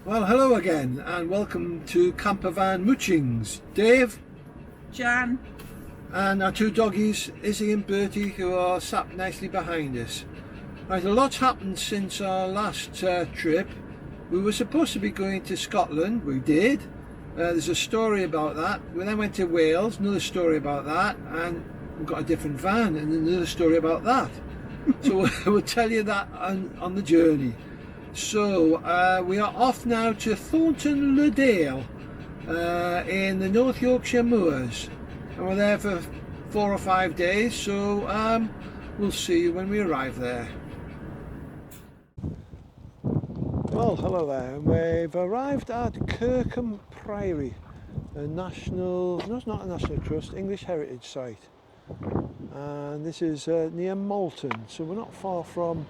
Well, hello again and welcome to Campervan Moochings. Dave, Jan, and our two doggies, Izzy and Bertie, who are sat nicely behind us. Right, a lot's happened since our last trip. We were supposed to be going to Scotland, we did. There's a story about that. We then went to Wales, another story about that, and we got a different van and another story about that. So we'll tell you that on the journey. So we are off now to Thornton Le Dale in the North Yorkshire moors, and we're there for 4 or 5 days, so we'll see you when we arrive there. Well, hello there, we've arrived at Kirkham Priory, a national, no, it's not a National Trust, English heritage site, and this is near Malton, so we're not far from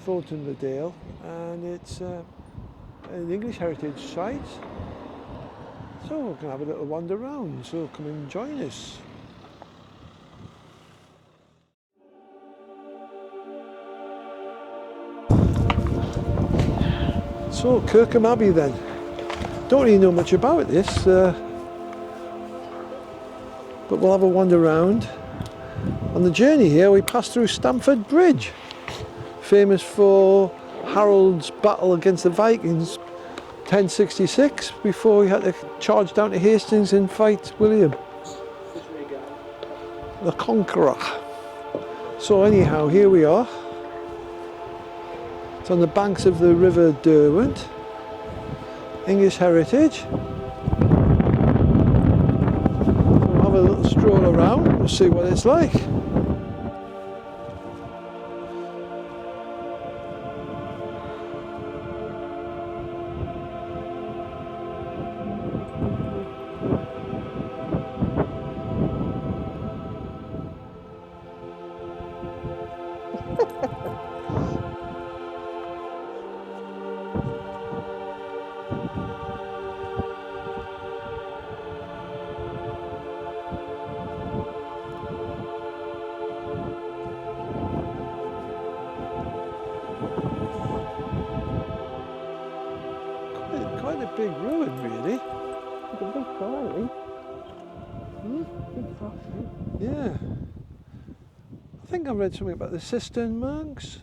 Thornton Le Dale, and it's an English heritage site, so we're going to have a little wander around, so come and join us. So Kirkham Abbey then, don't really know much about this, but we'll have a wander around. On the journey here we passed through Stamford Bridge, famous for Harold's battle against the Vikings 1066, before he had to charge down to Hastings and fight William the Conqueror. So anyhow, here we are. It's on the banks of the River Derwent, English heritage. We'll have a little stroll around, we'll see what it's like. Quite a big ruin, really. like a big priory. Big priory. Yeah. I think I read something about the Cistercian monks.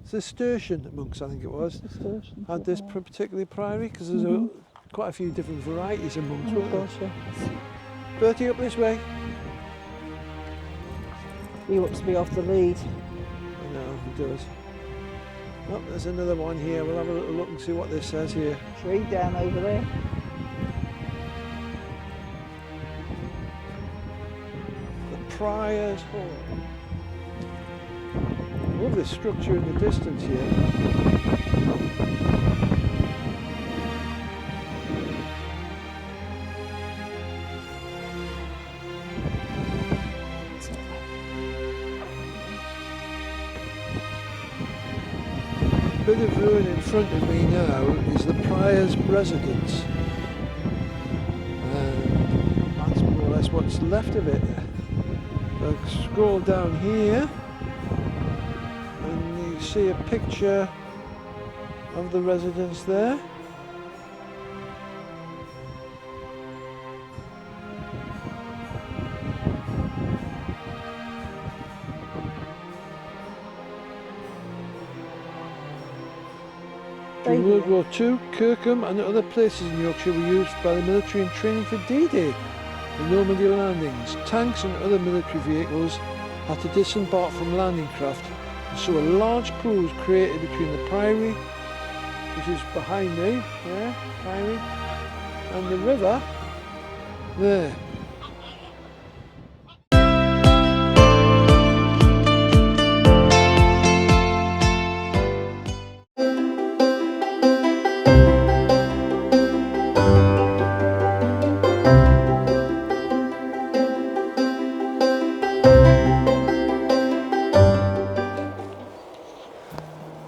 Cistercian monks, I think it was. Cistercian. Had this particular priory, because there's quite a few different varieties of monks, weren't there? Gosh, yes. Bertie, up this way. He wants to be off the lead. I know, he does. Oh, there's another one here. We'll have a little look and see what this says here. Tree down over there. The Prior's Hall. Love this structure in the distance here. The bit of ruin in front of me now is the Prior's residence, and that's more or less what's left of it. I'll scroll down here and you see a picture of the residence there. During World War II, Kirkham and other places in Yorkshire were used by the military in training for D-Day. The Normandy landings, tanks and other military vehicles had to disembark from landing craft, so a large pool was created between the priory, which is behind me, there, priory, and the river, there.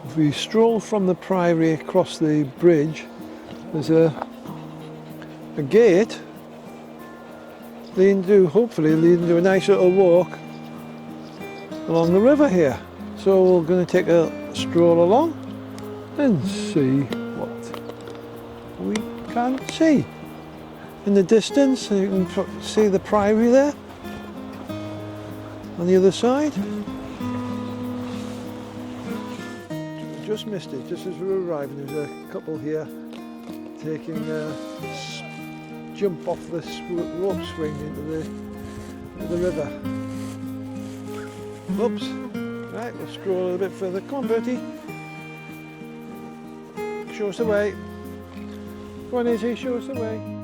If we stroll from the priory across the bridge, there's a gate hopefully leading to a nice little walk along the river here. So we're going to take a stroll along and see what Can't see. In the distance, you can see the priory there. On the other side. Just missed it, just as we were arriving. There was a couple here taking a jump off the rope swing into the river. Oops. Right, we'll scroll a little bit further. Come on, Bertie. Show us the way. Go on, Izzy, show us the way.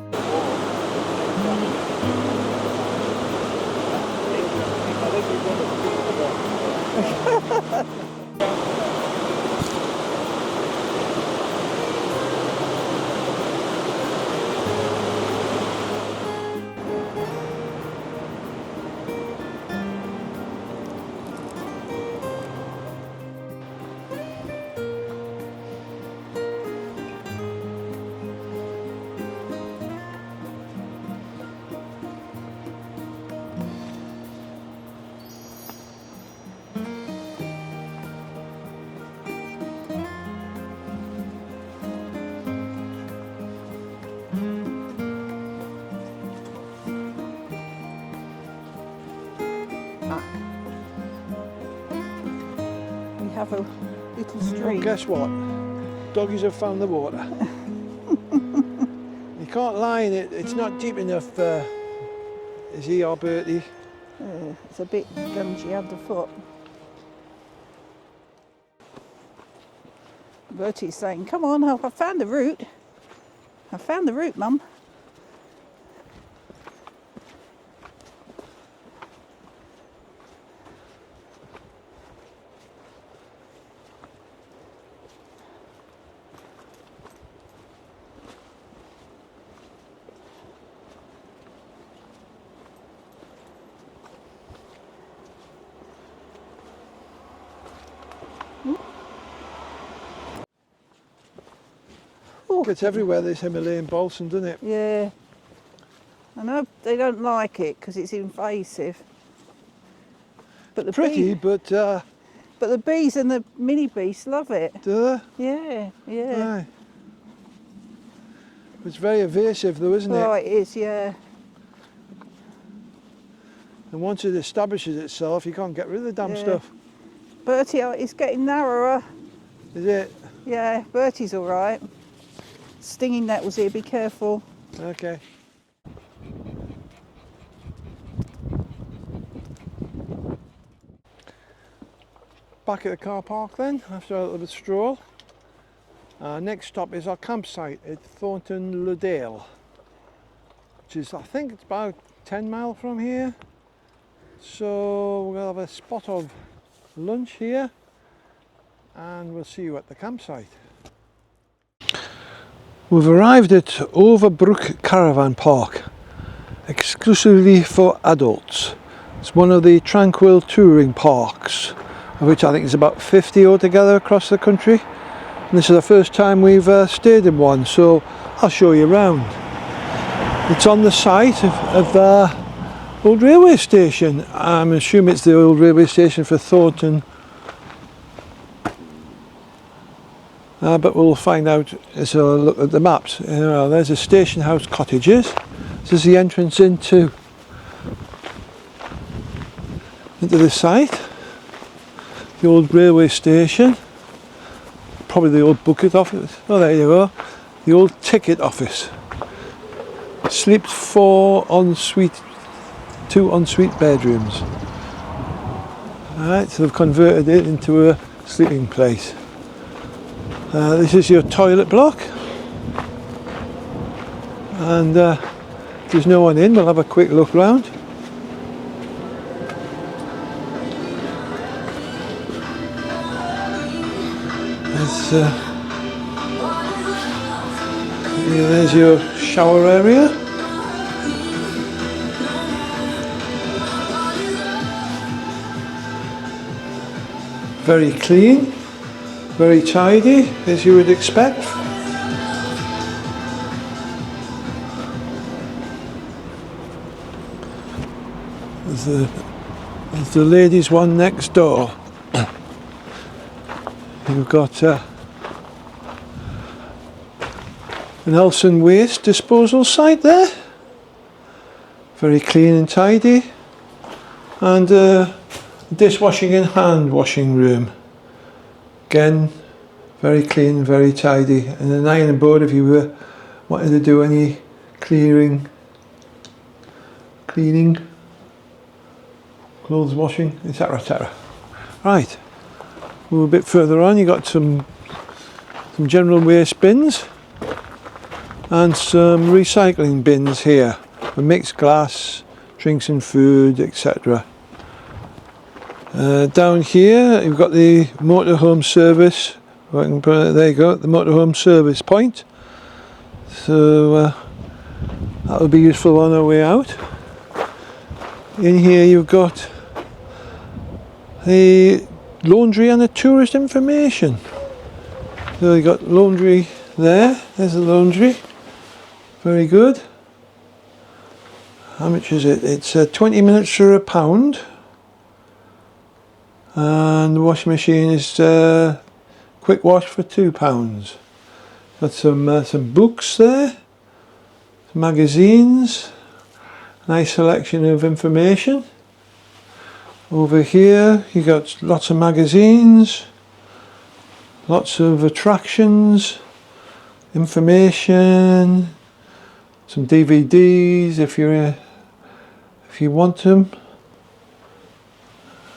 We have a little Well, stream. guess what? Doggies have found the water. You can't lie in it, it's not deep enough, Izzy or Bertie. It's a bit gungy underfoot. Bertie's saying, come on, I found the route. I found the route, Mum. It's everywhere, this Himalayan balsam, doesn't it? Yeah. I know they don't like it because it's invasive. But the Pretty, but but the bees and the mini bees love it. do Yeah, they? yeah. Aye. It's very evasive though, isn't Oh, it? it is, yeah. And once it establishes itself, you can't get rid of the damn Yeah. stuff. Bertie, it's getting narrower. Is it? Yeah, Bertie's all right. Stinging nettles here, be careful. Okay. Back at the car park then, after a little bit of stroll. Next stop is our campsite at Thornton Ludale, which is, I think it's about 10 miles from here. So we'll have a spot of lunch here and we'll see you at the campsite. We've arrived at Overbrook Caravan Park, exclusively for adults. It's one of the Tranquil touring parks, of which I think there's about 50 altogether across the country. And this is the first time we've stayed in one, so I'll show you around. It's on the site of the old railway station. I'm assuming it's the old railway station for Thornton. But we'll find out as we'll look at the maps. There's the station house cottages. This is the entrance into the site. The old railway station. Probably the old bucket office. Oh, there you go. The old ticket office. Sleeps 2 ensuite bedrooms. Alright, so they've converted it into a sleeping place. This is your toilet block, and there's no one in. We'll have a quick look round. There's your shower area. Very clean. Very tidy, as you would expect. There's the ladies' one next door. You've got An Elson waste disposal site there. Very clean and tidy. And dishwashing and hand washing room. Again, very clean, very tidy. And an ironing board if you were wanting to do any cleaning, clothes washing, etc, etc. Right, move a bit further on. You got some general waste bins and some recycling bins here for mixed glass, drinks and food, etc. Down here you've got the motorhome service. There you go, the motorhome service point. So that will be useful on our way out. In here you've got the laundry and the tourist information. So you've got laundry there. There's the laundry. Very good. How much is it? It's 20 minutes for £1. And the washing machine is quick wash for £2. Got some books there, some magazines, nice selection of information. Over here you got lots of magazines, lots of attractions, information, some DVDs if you want them.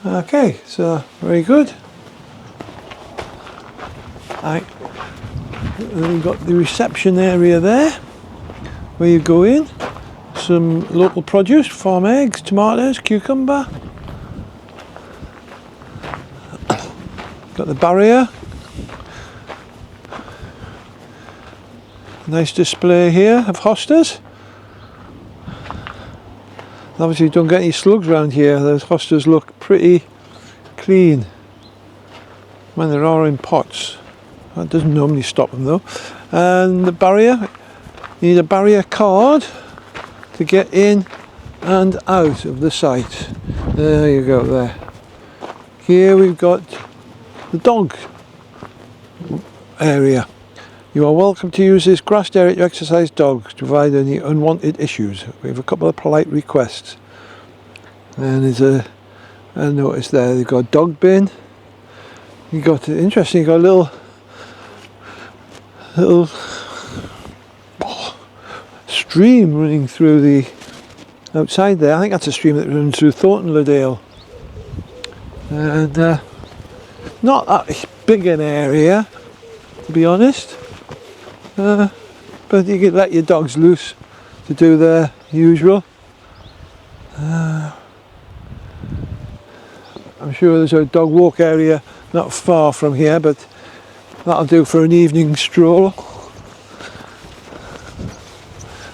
Okay, so very good. Right. And then you've got the reception area there where you go in. Some local produce, farm eggs, tomatoes, cucumber. Got the barrier. Nice display here of hostas. Obviously you don't get any slugs around here. Those hostas look pretty clean when they are in pots. That doesn't normally stop them though. And the barrier, you need a barrier card to get in and out of the site. There you go there. Here we've got the dog area. You are welcome to use this grassed area to exercise dogs to avoid any unwanted issues. We have a couple of polite requests. And there's I noticed there they've got a dog bin. You got interesting, you got a little stream running through the outside there. I think that's a stream that runs through Thorntonledale. And not that big an area, to be honest. But you could let your dogs loose to do their usual. I'm sure there's a dog walk area not far from here, but that'll do for an evening stroll.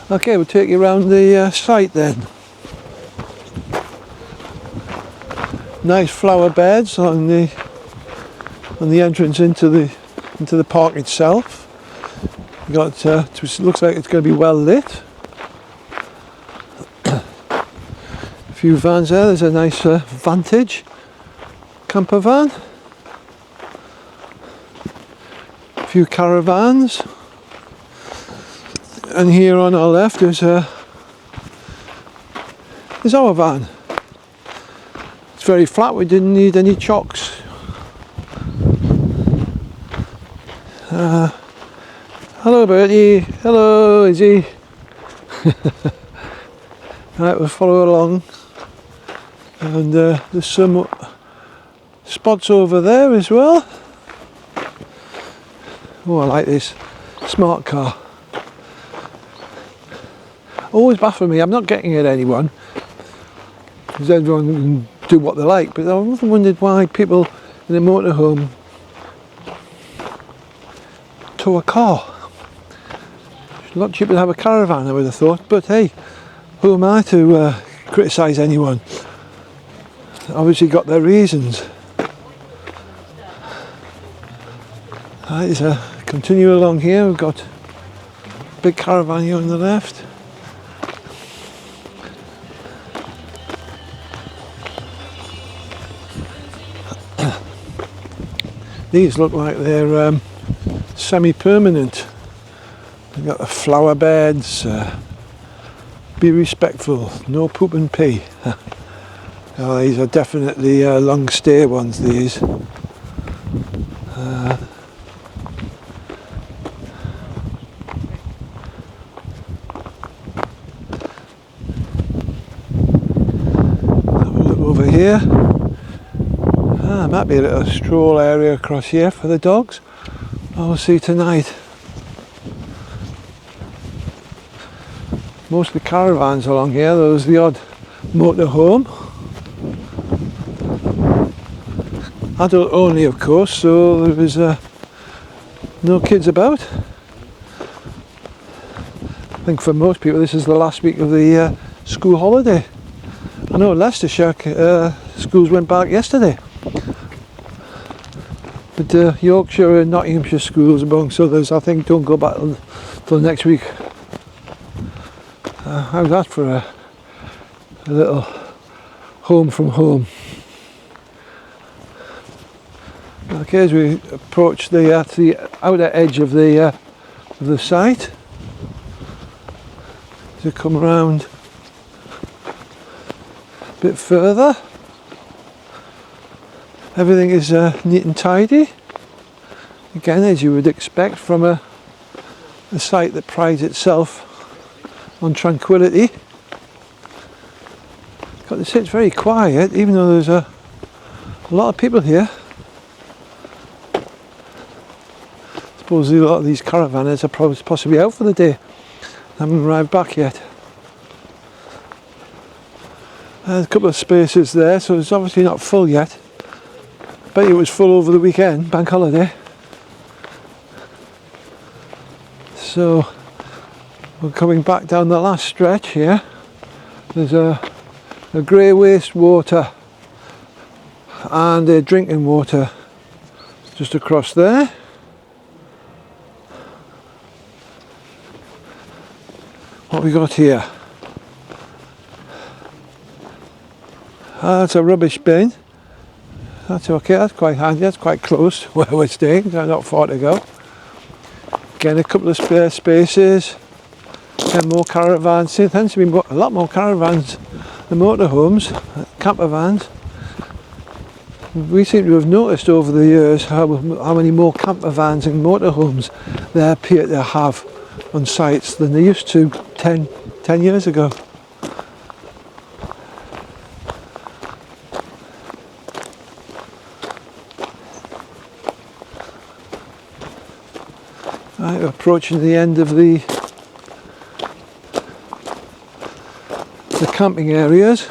Okay, we'll take you around the site then. Nice flower beds on the entrance into the park itself. You got it looks like it's going to be well lit. A few vans there. There's a nice Vantage camper van. A few caravans. And here on our left is our van. It's very flat. We didn't need any chocks. Hello Bertie, hello Izzy. Right, we'll follow along. And there's some spots over there as well. Oh, I like this smart car. Always baffling me, I'm not getting at anyone, because everyone can do what they like, but I've often wondered why people in a motorhome tow a car. It's a lot cheaper to have a caravan, I would have thought, but hey, who am I to criticise anyone? Obviously got their reasons. Right, so continue along here, we've got a big caravan here on the left. These look like they're semi-permanent. We've got the flower beds. Be respectful, no poop and pee. Oh, these are definitely long stay ones, these. Have a look over here. Might be a little stroll area across here for the dogs. I'll see tonight. Most of the caravans along here, there's the odd motorhome. Adult only, of course, so there was no kids about. I think for most people this is the last week of the school holiday. I know Leicestershire schools went back yesterday. But Yorkshire and Nottinghamshire schools amongst others, I think, don't go back till next week. How's that for a little home from home? Okay, as we approach the outer edge of the site, to come around a bit further, everything is neat and tidy. Again, as you would expect from a site that prides itself on tranquility. Got to say, it's very quiet, even though there's a lot of people here. I suppose a lot of these caravanners are probably possibly out for the day. Haven't arrived back yet. There's a couple of spaces there, so it's obviously not full yet. Bet you it was full over the weekend, bank holiday. So we're coming back down the last stretch here. There's a grey wastewater and a drinking water just across there. What we got here? That's a rubbish bin. That's okay, that's quite handy, that's quite close to where we're staying, so not far to go. Again, a couple of spare spaces. Again, more caravans. There tends to be a lot more caravans than motorhomes, camper vans. We seem to have noticed over the years how many more camper vans and motorhomes they appear to have on sites than they used to 10 years ago. Right, we're approaching the end of the camping areas.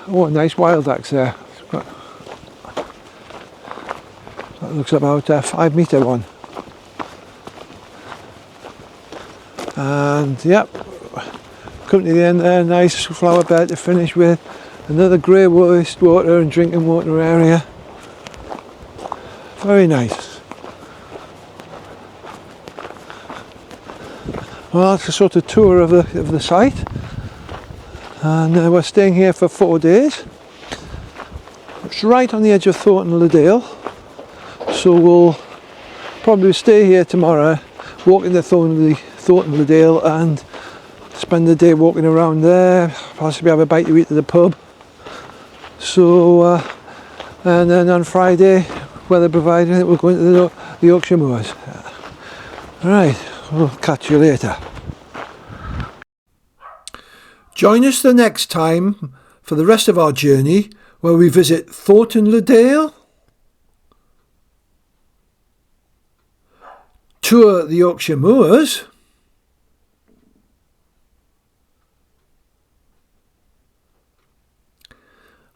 Oh, a nice wild axe there. That looks about a 5 metre one. And yep, come to the end there, nice flower bed to finish with. Another grey wastewater and drinking water area. Very nice. Well, that's a sort of tour of the site, and we're staying here for 4 days. It's right on the edge of Thornton Le Dale, so we'll probably stay here tomorrow, walk into Thornton Le Dale and spend the day walking around there, possibly have a bite to eat at the pub. So, and then on Friday, weather providing, we're going to the Yorkshire moors. Right, we'll catch you later. Join us the next time for the rest of our journey, where we visit Thornton Le Dale, tour the Yorkshire moors,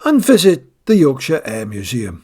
and visit the Yorkshire Air Museum.